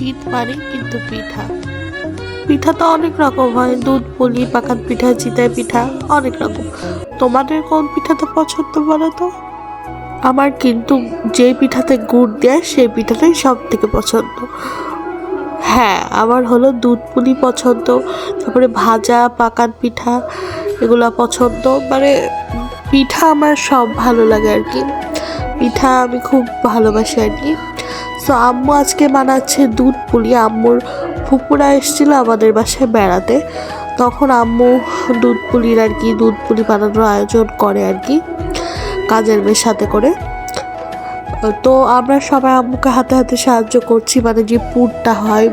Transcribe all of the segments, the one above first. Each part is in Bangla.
শীত মানে কিন্তু পিঠা। পিঠা তো অনেক রকম হয়, দুধ পুলি, পাকান পিঠা, চিতই পিঠা, অনেক রকম। তোমাদের কোন পিঠাটা পছন্দ বলো তো? আমার কিন্তু যে পিঠাতে গুড় দেয় সেই পিঠাটাই সব থেকে পছন্দ। হ্যাঁ, আমার হলো দুধ পুলি পছন্দ, তারপরে ভাজা পাকান পিঠা এগুলো পছন্দ। মানে পিঠা আমার সব ভালো লাগে আর কি, পিঠা আমি খুব ভালোবাসি আর কি। সো আম্মু আজকে বানাচ্ছে দুধ পুলি। আম্মুর ফুপুরা এসেছিলো আমাদের বাসায় বেড়াতে, তখন আম্মু দুধ পুলির আর কি দুধ পুলি বানানোর আয়োজন করে আর কি, কাজের মেয়ের সাথে করে। তো আমরা সবাই আম্মুকে হাতে হাতে সাহায্য করছি, মানে যে পুরটা হয়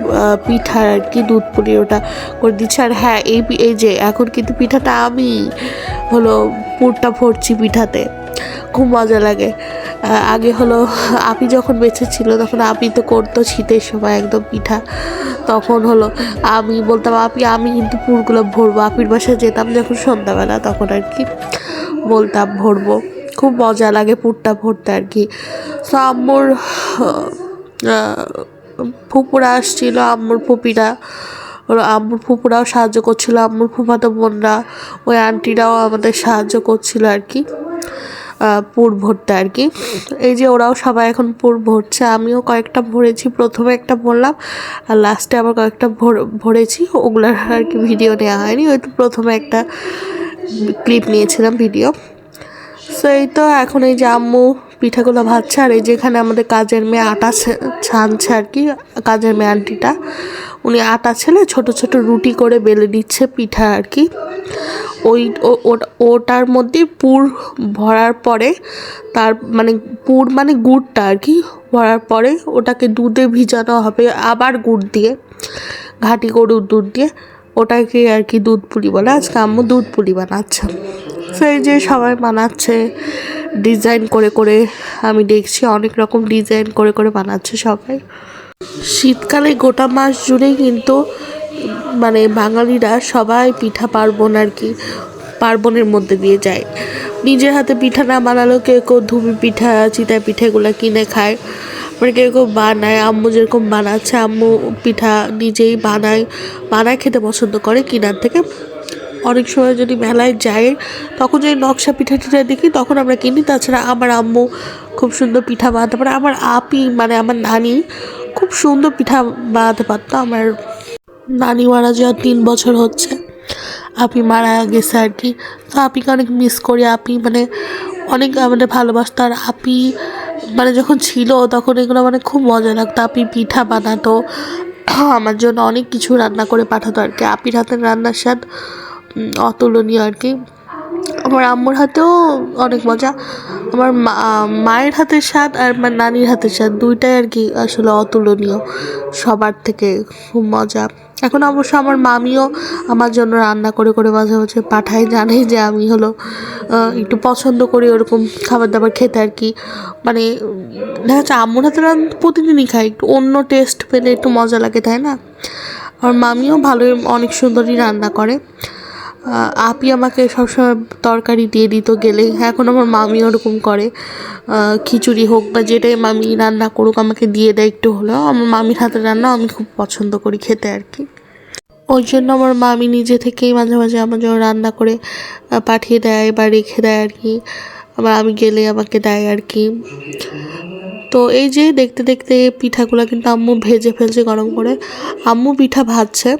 পিঠার আর কি দুধ পুলি ওটা করে দিচ্ছি। আর হ্যাঁ, এই যে এখন কিন্তু পিঠাটা আমি হলো পুরটা ভরছি পিঠাতে, খুব মজা লাগে। আগে হলো আপি যখন বেঁচে ছিল তখন আপি তো করতো শীতের সময় একদম পিঠা, তখন হলো আমি বলতাম আপি আমি কিন্তু পুরগুলো ভরবো। আপির বাসায় যেতাম যখন সন্ধ্যাবেলা তখন আর কি বলতাম ভরবো, খুব মজা লাগে পুরটা ভরতে আর কি। সো আম্মুর ফুপুরা আসছিল, আম্মুর ফুপিরা ওরা আম্মুর ফুপুরাও সাহায্য করছিলো, আম্মুর ফুফাতো বোনরা ওই আন্টিরাও আমাদের সাহায্য করছিল আর কি পুর ভরতে আর কি। এই যে ওরাও সবাই এখন পুর ভরছে, আমিও কয়েকটা ভরেছি, প্রথমে একটা ভরলাম আর লাস্টে আবার কয়েকটা ভরেছি, ওগুলার আর কি ভিডিও নেওয়া হয়নি, ওই তো প্রথমে একটা ক্লিপ নিয়েছিলাম ভিডিও। সো এই তো এখন এই যে আম্মু পিঠাগুলো ভাজছে, আর এই যে এখানে আমাদের কাজের মেয়ে আটা ছানছে আর কি, কাজের মেয়ে আন্টিটা উনি আটা ছেলে ছোট ছোট রুটি করে বেলে দিচ্ছে পিঠা আর কি। ওটার মধ্যে পুর ভরার পরে তার মানে পুর মানে গুড়টা আর কি ভরার পরে ওটাকে দুধে ভিজানো হবে, আবার গুড় দিয়ে ঘাটি গরুর দুধ দিয়ে, ওটাকে আর কি দুধ পুলি বলে। আজকে আম্মু দুধ পুলি বানাচ্ছে। সেই যে সবাই বানাচ্ছে ডিজাইন করে করে, আমি দেখছি অনেক রকম ডিজাইন করে করে বানাচ্ছে সবাই। শীতকালে গোটা মাস জুড়েই কিন্তু মানে বাঙালিরা সবাই পিঠা পার্বণ আর কি পার্বণের মধ্যে দিয়ে যায়। নিজের হাতে পিঠা না বানালেও কেউ কেউ ধুবি পিঠা চিতই পিঠা এগুলো কিনে খায়, মানে কেউ কেউ বানায়। আম্মু যেরকম বানাচ্ছে, আম্মু পিঠা নিজেই বানায় খেতে পছন্দ করে কিনার থেকে। অনেক সময় যদি মেলায় যায় তখন যদি নকশা পিঠা টিঠা দেখি তখন আমরা কিনি, তাছাড়া আমার আম্মু খুব সুন্দর পিঠা বানাতে পারে। আমার আপি মানে আমার নানি খুব সুন্দর পিঠা বানাতে পারতো। আমার নানি মারা যাওয়ার 3 বছর হচ্ছে, আপি মারা গেছে আর কি। তো আপিকে অনেক মিস করি, আপি মানে অনেক আমাদের ভালোবাসতো। আর আপি মানে যখন ছিল তখন এগুলো মানে খুব মজা লাগতো, আপি পিঠা বানাতো আমার জন্য, অনেক কিছু রান্না করে পাঠাতো আর কি। আপির হাতের রান্নার স্বাদ অতুলনীয় আর কি। আমার আম্মুর হাতেও অনেক মজা, আমার মায়ের হাতের স্বাদ আর আমার নানির হাতের স্বাদ দুইটাই আর কি আসলে অতুলনীয়, সবার থেকে খুব মজা। এখন অবশ্য আমার মামিও আমার জন্য রান্না করে করে মাঝে মাঝে পাঠায়, জানেই যে আমি হলো একটু পছন্দ করি ওরকম খাবার দাবার খেতে আর কি। মানে দেখা যাচ্ছে আম্মুর হাতে রান্না প্রতিদিনই খাই, একটু অন্য টেস্ট পেলে একটু মজা লাগে, তাই না? আমার মামিও ভালোই অনেক সুন্দরই রান্না করে। আপি আমাকে সবসময় তরকারি দিয়ে দিত গেলেই, এখন আমার মামি ওরকম করে, খিচুড়ি হোক বা যেটাই মামি রান্না করুক আমাকে দিয়ে দেয় একটু হলেও। আমার মামির হাতের রান্না আমি খুব পছন্দ করি খেতে আর কি। ওই জন্য আমার মামি নিজে থেকেই মাঝে মাঝে আমার জন্য রান্না করে পাঠিয়ে দেয় বা রেখে দেয় আর কি, আবার আমি গেলে আমাকে দেয় আর কি। তো এই যে দেখতে দেখতে পিঠাগুলো কিন্তু আম্মু ভেজে ফেলছে গরম করে, আম্মু পিঠা ভাজছে।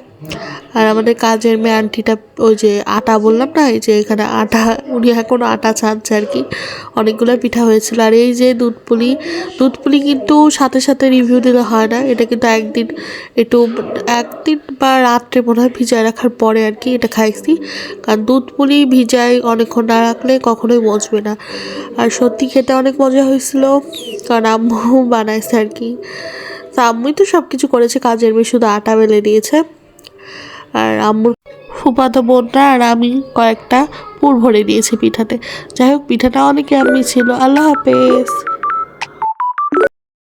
আর আমাদের কাজের মেয়ে আন্টিটা ওই যে আটা বললাম না, এই যে এখানে আটা উনি এখনও আটা ছাড়ছে আর কি, অনেকগুলো পিঠা হয়েছিল। আর এই যে দুধ পুলি কিন্তু সাথে সাথে রিভিউ দিলে হয় না, এটা কিন্তু একদিন বা রাত্রে মনে হয় ভিজায় রাখার পরে আর কি এটা খাইছি, কারণ দুধ পুলি ভিজায় অনেকক্ষণ না রাখলে কখনোই মজবে না। আর সত্যি খেতে অনেক মজা হয়েছিল, কারণ আম্মু বানাইছে আর কি। তো আম্মুই তো সব কিছু করেছে, কাজের মেয়ে শুধু আটা বেলে দিয়েছে। আর আম্মুর ফুফাতো বোনরা আর আমি কয়েকটা পুর ভরে দিয়েছি পিঠাতে। যাই হোক, পিঠাটা অনেক ইয়াম্মি ছিল। আল্লাহ হাফেজ।